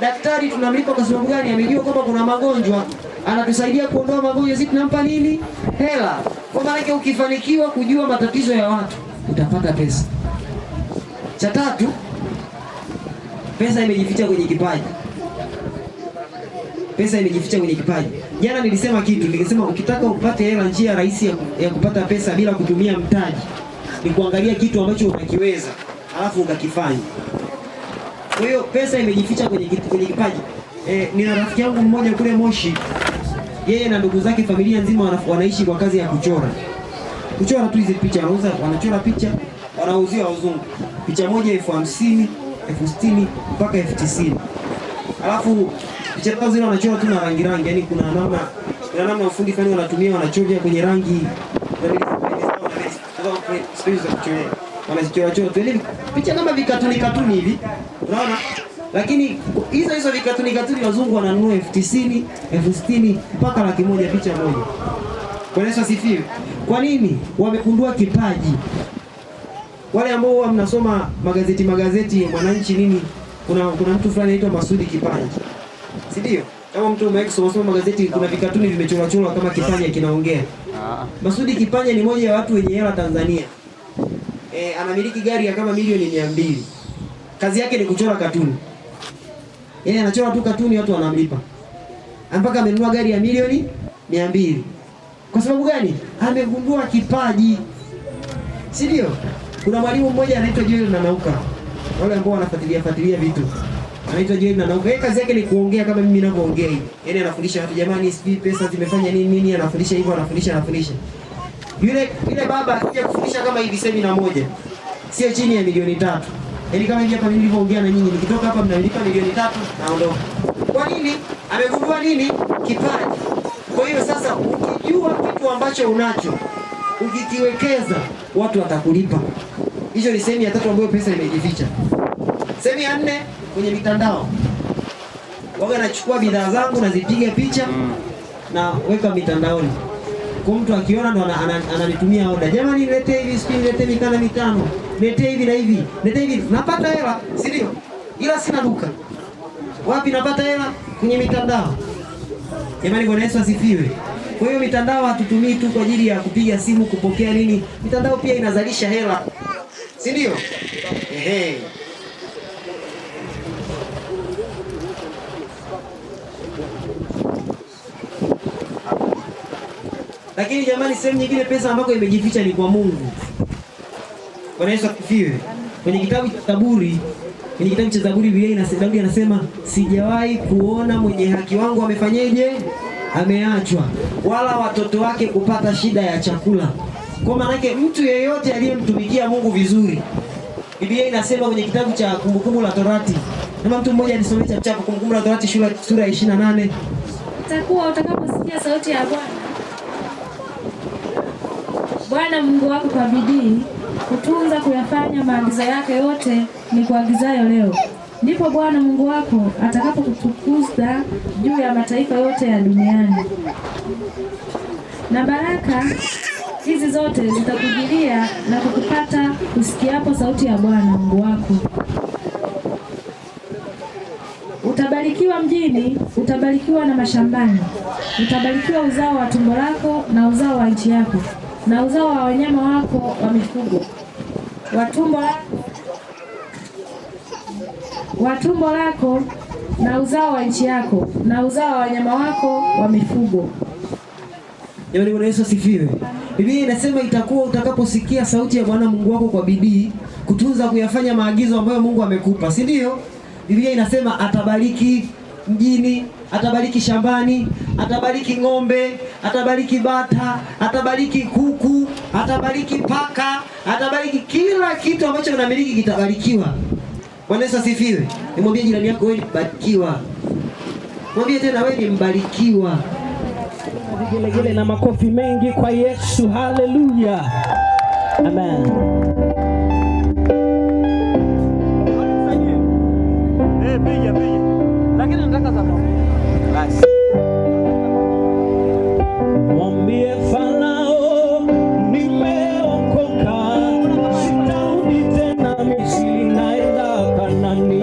Daktari tunamlipa kwa sababu gani? Amejua kwamba kuna magonjwa, anatusaidia kuondoa magonjwa, sisi tunampa nini? Hela. Kwa maana ukifanikiwa kujua matatizo ya watu, utapata pesa. Cha tatu, pesa imejificha kwenye kipaji. Pesa imejificha kwenye kipaji. Jana nilisema kitu, nilisema ukitaka upate hela, njia rahisi ya kupata pesa bila kutumia mtaji ni kuangalia kitu ambacho unakiweza, alafu ukakifanya. Kwa hiyo pesa imejificha kwenye kipaji. Nina rafiki yangu mmoja kule Moshi. Yeye na ndugu zake, familia nzima wanaishi kwa kazi ya kuchora. Kuchora tu hizi picha, wanachora picha, wanauzia wazungu. Picha moja 50,000, 60,000 mpaka 90,000. Alafu picha zao zile wanachora tu na rangi, yani kuna namna ufundi fulani wanatumia, wanachovya kwenye rangi. Wanachora tu picha kama vikatuni hivi. Unaona? Lakini hizo vikatuni wazungu wananunua 50,000, 60,000 mpaka 100,000 picha moja. Kwa Yesu asifiwe. Kwa nini? Wamegundua kipaji. Wale ambao mnasoma magazeti Mwananchi nini, kuna mtu fulani anaitwa Masudi Kipaji. Si ndio? Kama mtu umesoma magazeti, kuna vikatuni vimechorwa kama Kipaji kinaongea. Masudi Kipaji ni mmoja wa watu wenye hela Tanzania. Anamiliki gari ya kama milioni 200. Kazi yake ni kuchora katuni. Yeye anachora tu katuni, watu wanamlipa. Mpaka amenunua gari ya milioni 200. Kwa sababu gani? Amegundua kipaji. Si ndio? Kuna mwalimu mmoja anaitwa Joel Nanauka. Wale ambao wanafuatilia vitu. Anaitwa Joel Nanauka. Yeye kazi yake ni kuongea kama mimi ninavyoongea hivi. Yaani anafundisha watu, jamani, sijui pesa zimefanya nini, anafundisha hivyo, anafundisha. Yule baba akija kufundisha kama hivi semina moja, sio chini ya milioni 3. Yaani kama hivi hapa mimi nilivyoongea na nyinyi, nikitoka hapa mnanilipa milioni 3 naondoka. Kwa nini? Amegundua nini? Kipaji. Kwa hiyo sasa ukijua kitu ambacho unacho, ukikiwekeza, watu watakulipa. Hiyo ni sehemu ya 3 ambayo pesa imejificha. Sehemu ya 4, kwenye mitandao. Waga nachukua bidhaa zangu, nazipiga picha na weka mitandaoni. Kwa mtu akiona ndo ananitumia oda. Jamani, niletee hivi, niletee mikanda 5, niletee hivi na hivi, niletee hivi. Napata hela, si ndio? Ila sina duka. Wapi napata hela? Kwenye mitandao. Jamani, Bwana Yesu asifiwe. Kwa hiyo mitandao hatutumii tu kwa ajili ya kupiga simu, kupokea nini. Mitandao pia inazalisha hela. Si ndio? Ehe. Lakini jamani, sehemu nyingine pesa ambako imejificha ni kwa Mungu. Bwana Yesu asifiwe. Kwenye kitabu cha Zaburi, Biblia Daudi anasema, sijawahi kuona mwenye haki wangu amefanyeje? Ameachwa, wala watoto wake kupata shida ya chakula. Kwa maana yake mtu yeyote aliyemtumikia Mungu vizuri, Biblia inasema kwenye kitabu cha Kumbukumbu la Torati, kama mtu mmoja alisomea cha Kumbukumbu la Torati sura ya 28, itakuwa utakaposikia sauti ya Bwana Mungu wako kwa bidii kutunza kuyafanya maagizo yake yote ni kuagizayo leo, ndipo Bwana Mungu wako atakapokutukuza juu ya mataifa yote ya duniani. Na baraka hizi zote zitakujilia na kukupata usikiapo sauti ya Bwana Mungu wako. Utabarikiwa mjini, utabarikiwa na mashambani, utabarikiwa uzao wa tumbo lako na uzao wa nchi yako, na uzao wa wanyama wako wa mifugo, wa tumbo lako na uzao wa nchi yako, na uzao wa wanyama wako wa mifugo. Jamani, Bwana Yesu asifiwe. Biblia inasema itakuwa utakaposikia sauti ya Bwana Mungu wako kwa bidii kutunza kuyafanya maagizo ambayo Mungu amekupa, si ndio? Biblia inasema atabariki mjini, atabariki shambani, atabariki ng'ombe, atabariki bata, atabariki kuku, atabariki paka, atabariki kila kitu ambacho unamiliki kitabarikiwa. Bwana Yesu asifiwe. Nimwambie jirani yako, wewe ni mbarikiwa. Mwambie tena, wewe ni mbarikiwa. Vigelegele na makofi mengi kwa Yesu. Haleluya. Amen. Piga. Lakini nataka za mama. Basi. Mwambie Farao nimeokoka, sitarudi tena Misri, naenda Kanaani.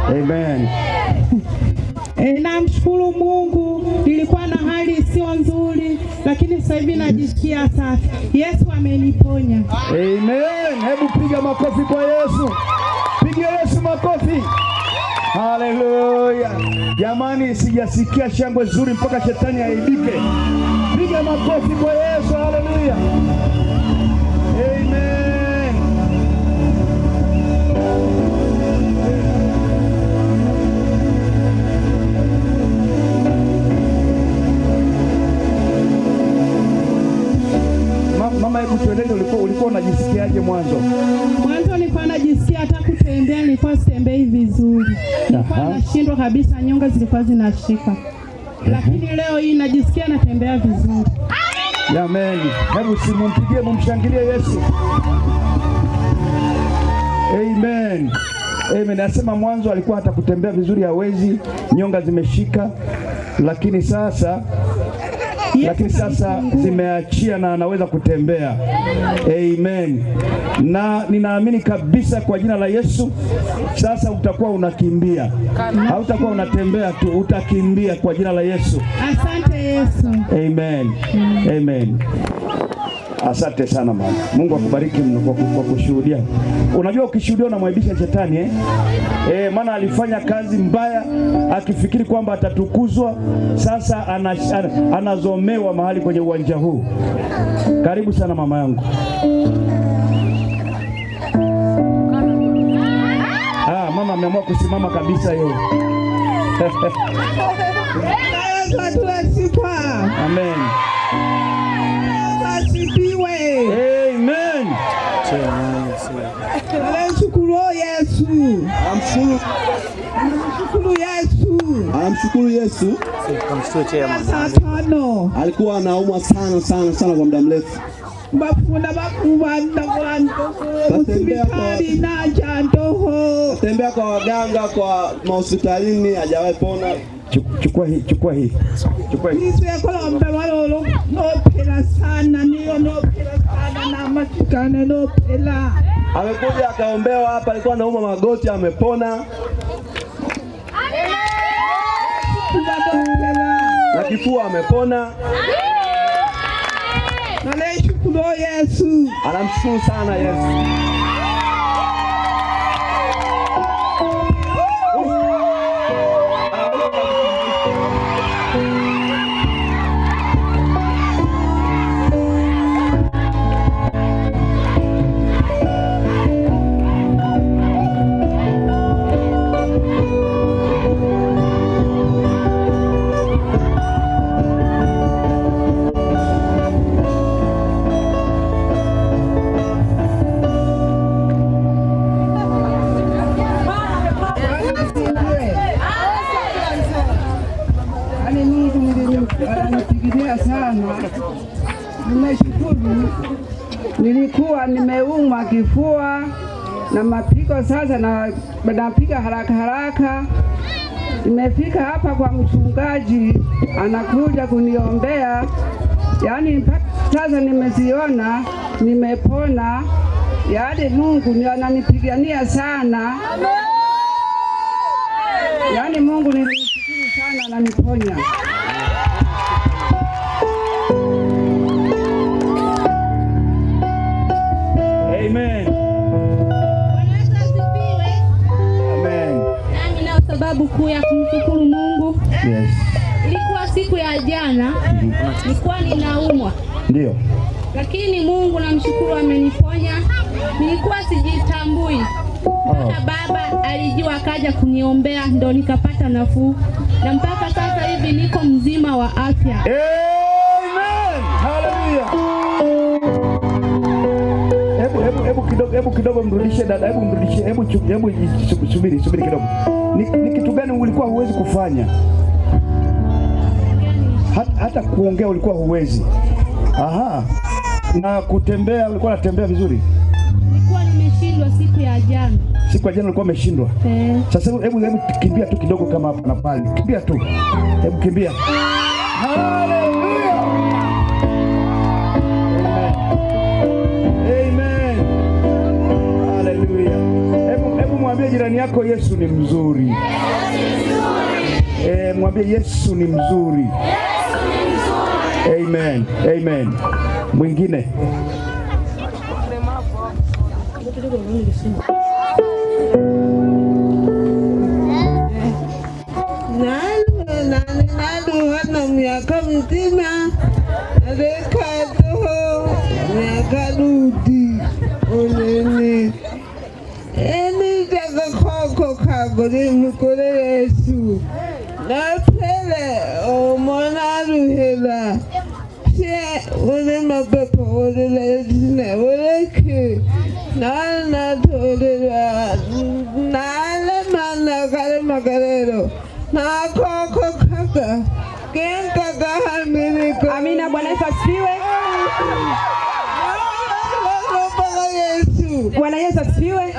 Amen. Namshukuru Mungu, nilikuwa na hali sio nzuri, lakini sasa hivi najisikia safi. Yesu ameniponya. Amen. Hebu piga makofi kwa Yesu. Piga Yesu makofi. Haleluya. Jamani, sijasikia shangwe nzuri mpaka shetani aibike. Piga makofi kwa Yesu. Haleluya. Amen. Mama, hebu tueleze, ulikuwa unajisikiaje mwanzo? Mwanzo nilikuwa najisikia hata kutembea nilikuwa sitembei vizuri. Nilikuwa nashindwa kabisa, nyonga zilikuwa zinashika. Lakini leo hii najisikia natembea vizuri. Amen. Hebu simumpigie, mumshangilie Yesu. Amen. Amen. Nasema mwanzo alikuwa hata kutembea vizuri hawezi, nyonga zimeshika, lakini sasa zimeachia na anaweza kutembea. Amen. Na ninaamini kabisa kwa jina la Yesu sasa utakuwa unakimbia. Hautakuwa unatembea tu, utakimbia kwa jina la Yesu. Asante Yesu. Amen. Amen. Asante sana mama. Mungu akubariki mno kwa kushuhudia. Unajua ukishuhudia unamwaibisha shetani maana alifanya kazi mbaya akifikiri kwamba atatukuzwa, sasa anazomewa mahali kwenye uwanja huu. Karibu sana mama yangu. Mama ameamua kusimama kabisa yeye. Amen. Amen. Namshukuru Yesu. Anamshukuru Yesu. Alikuwa anaumwa sana kwa muda mrefu. Tembea kwa waganga, kwa mahospitalini, hajawahi pona. Chukua hii. Amekuja akaombewa hapa, alikuwa anauma magoti, amepona. Na kifua amepona. Anamshukuru sana Yesu. Nimeshukuru. Nilikuwa nimeumwa kifua na mapigo, sasa napiga haraka. Nimefika hapa kwa mchungaji, anakuja kuniombea. Yaani mpaka sasa nimeziona, nimepona. Yaani Mungu ananipigania sana. Yaani Mungu nilimshukuru sana, ananiponya. Amen. Amen. Nami na sababu kuu ya kumshukuru Mungu. Yes. Ilikuwa siku ya jana, nilikuwa ninaumwa. Ndio. Lakini Mungu namshukuru ameniponya. Nilikuwa sijitambui. Baba alijua, akaja kuniombea, ndo nikapata nafuu. Na mpaka sasa hivi niko mzima wa afya. Amen. Hallelujah. Hebu hebu kidogo mrudishe dada, hebu mrudishe, hebu subiri kidogo. Ni kitu gani ulikuwa huwezi kufanya? Hata kuongea ulikuwa huwezi. Aha. Na kutembea ulikuwa unatembea vizuri? Nilikuwa nimeshindwa siku ya jana. Siku ya jana ulikuwa umeshindwa? Sasa hebu kimbia tu kidogo kama hapa na pale. Kimbia tu. Hebu kimbia. Hallelujah. Amen. Hallelujah. Hebu mwambie jirani yako Yesu ni mzuri. Mwambie Yesu ni mzuri. Amen. Amen. Mwingine. Nadu hana miaka mzima adekado miaka rudi oneni eni jaga koko kagore mukore Yesu na pele o monaru hela se one mabepo one lezine one ke na tole na le mana kare magarero na koko kaka kenka gahamilika. Amina. Bwana Yesu asifiwe. Bwana Yesu asifiwe.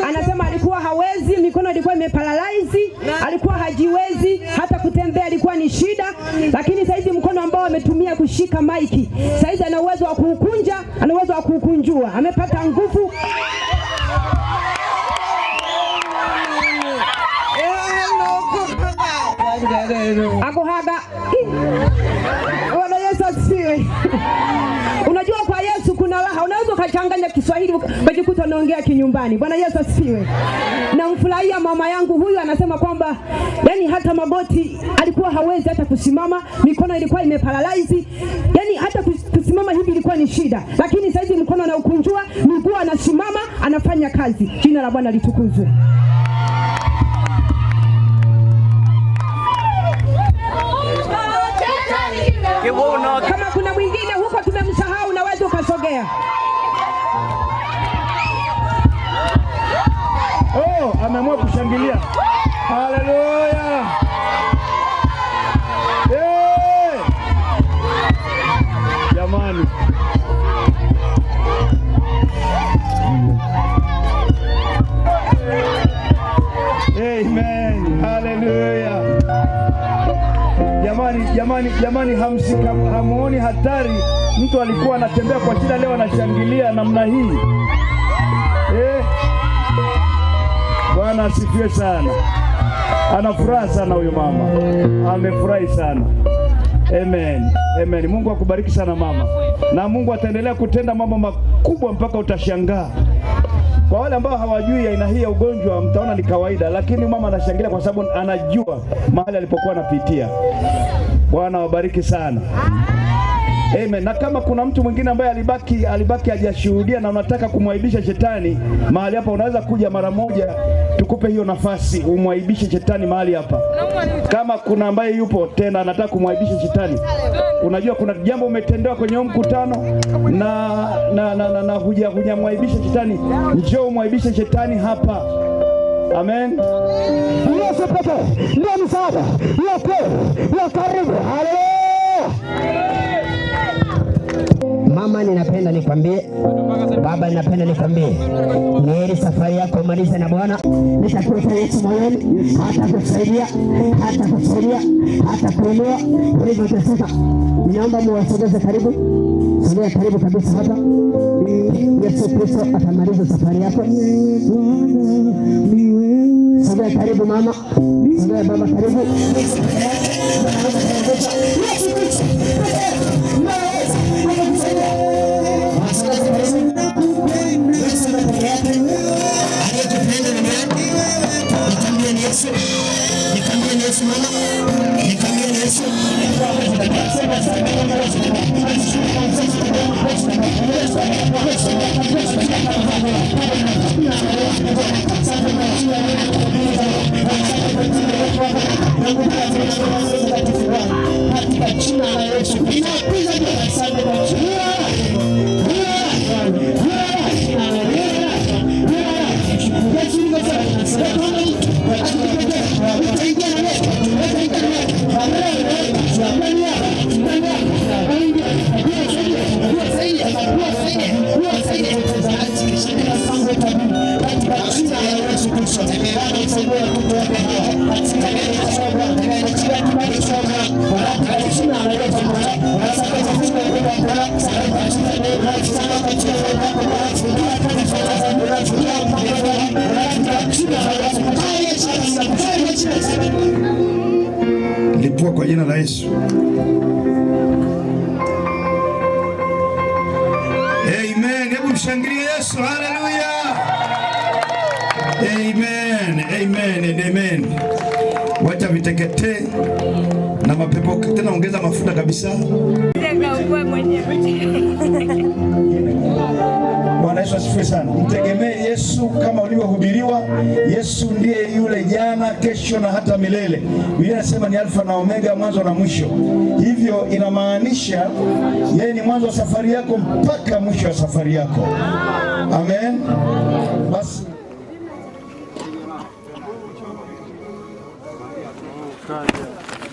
Anasema alikuwa hawezi, mikono ilikuwa imeparalyze, alikuwa hajiwezi, hata kutembea alikuwa ni shida, lakini saizi mkono ambao ametumia kushika maiki, saizi ana uwezo wa kuukunja, ana uwezo wa kuukunjua, amepata nguvu. Akohaga. Bwana Yesu asifiwe. Unajua kwa Yesu kuna raha. Unaweza ukachanganya Kiswahili ukajikuta unaongea kinyumbani. Bwana Yesu asifiwe. Namfurahia mama yangu huyu, anasema kwamba yani hata magoti alikuwa hawezi hata kusimama, mikono ilikuwa imeparalyze. Yani hata kusimama hivi ilikuwa ni shida. Lakini sasa hivi mkono anaukunjua, miguu anasimama, anafanya kazi. Jina la Bwana litukuzwe. Kama kuna mwingine huko tumemsahau, naweza ukasogea. Ameamua kushangilia. Haleluya. Jamani. Amen. Haleluya. Jamani, hamuoni hatari? Mtu alikuwa anatembea kwa shida, leo anashangilia namna hii. Bwana asifiwe sana. Anafuraha sana huyu mama. Amefurahi sana. Amen. Amen. Mungu akubariki sana mama. Na Mungu ataendelea kutenda mambo makubwa mpaka utashangaa. Kwa wale ambao hawajui aina hii ya ugonjwa mtaona ni kawaida, lakini mama anashangilia kwa sababu anajua mahali alipokuwa anapitia. Bwana wabariki sana. Amen. Na kama kuna mtu mwingine ambaye alibaki hajashuhudia na unataka kumwaibisha shetani mahali hapa, unaweza kuja mara moja, tukupe hiyo nafasi umwaibishe shetani mahali hapa. Kama kuna ambaye yupo tena anataka kumwaibisha shetani, unajua kuna jambo umetendewa kwenye mkutano na hujamwaibisha shetani, njoo umwaibishe shetani hapa. Amen. Yesu pekee ndio msaada, ya karibu. Haleluya. Mama, ninapenda nikwambie, baba, ninapenda nikwambie, ni heri safari yako umalize na Bwana. Nitakuita Yesu moyoni, hatakusaidia, hata kuinua ulivyoteseka. Ninaomba muwasogeze karibu, sogea karibu kabisa hapa. Yesu Kristo atamaliza safari yako. Sogea karibu mama, sogea baba karibu. Katika Lipua kwa jina la Yesu. Amen. Hebu mshangilie Yesu. Haleluya. Amen. Amen and amen. Wacha viteketee na mapepo tena, ongeza mafuta kabisa. Bwana Yesu asifiwe sana. Mtegemee Yesu kama ulivyohubiriwa. Yesu ndiye yule jana, kesho na hata milele. Biblia inasema ni Alfa na Omega, mwanzo na mwisho. Hivyo inamaanisha yeye ni mwanzo wa safari yako mpaka mwisho wa safari yako. Amen. Basi Hallelujah.